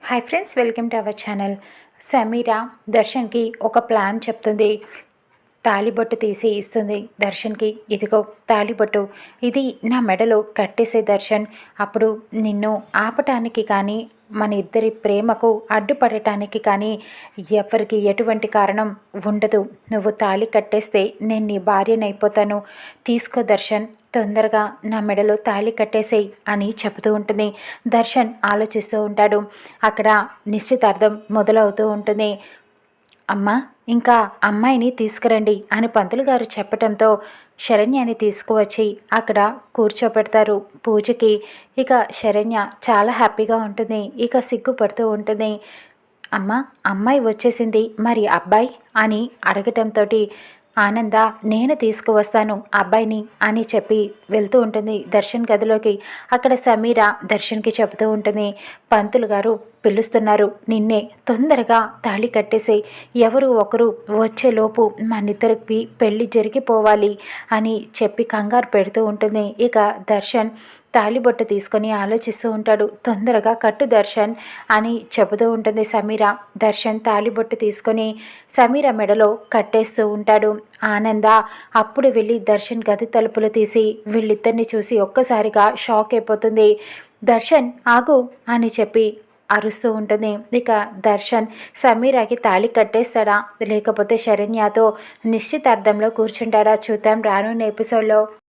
Hi friends, welcome to our channel. Sameera దర్శన్కి ఒక plan చెప్తుంది. తాళిబొట్టు తీసి ఇస్తుంది దర్శన్కి. ఇదిగో తాళిబొట్టు, ఇది నా మెడలో కట్టేసే దర్శన్. అప్పుడు నిన్ను ఆపటానికి కానీ మన ఇద్దరి ప్రేమకు అడ్డుపడటానికి కానీ ఎవరికి ఎటువంటి కారణం ఉండదు. నువ్వు తాళి కట్టేస్తే నేను నీ భార్యనైపోతాను. తీసుకో దర్శన్, తొందరగా నా మెడలో తాళి కట్టేసేయి అని చెబుతూ ఉంటుంది. దర్శన్ ఆలోచిస్తూ ఉంటాడు. అక్కడ నిశ్చితార్థం మొదలవుతూ ఉంటుంది. అమ్మ, ఇంకా అమ్మాయిని తీసుకురండి అని పంతులు గారు చెప్పటంతో శరణ్యాని తీసుకువచ్చి అక్కడ కూర్చోపెడతారు పూజకి. ఇక శరణ్య చాలా హ్యాపీగా ఉంటుంది. ఇక సిగ్గుపడుతూ ఉంటుంది. అమ్మ, అమ్మాయి వచ్చేసింది, మరి అబ్బాయి అని అడగటంతో ఆనంద నేను తీసుకువస్తాను అబ్బాయిని అని చెప్పి వెళ్తూ ఉంటుంది దర్శన్ గదిలోకి. అక్కడ సమీర దర్శన్కి చెబుతూ ఉంటుంది, పంతులు గారు పిలుస్తున్నారు నిన్నే, తొందరగా తాళి కట్టేసే, ఎవరు ఒకరు వచ్చేలోపు మనిద్దరికి పెళ్ళి జరిగిపోవాలి అని చెప్పి కంగారు పెడుతూ ఉంటుంది. ఇక దర్శన్ తాళిబొట్టు తీసుకొని ఆలోచిస్తూ ఉంటాడు. తొందరగా కట్టు దర్శన్ అని చెబుతూ ఉంటుంది సమీర. దర్శన్ తాళిబొట్టు తీసుకొని సమీర మెడలో కట్టేస్తూ ఉంటాడు. ఆనంద అప్పుడు వెళ్ళి దర్శన్ గది తలుపులు తీసి వీళ్ళిద్దరిని చూసి ఒక్కసారిగా షాక్ అయిపోతుంది. దర్శన్ ఆగు అని చెప్పి అరుస్తూ ఉంటుంది. ఇక దర్శన్ సమీరాకి తాళి కట్టేస్తాడా, లేకపోతే శరణ్యతో నిశ్చితార్థంలో కూర్చుంటాడా చూద్దాం రానున్న ఎపిసోడ్లో.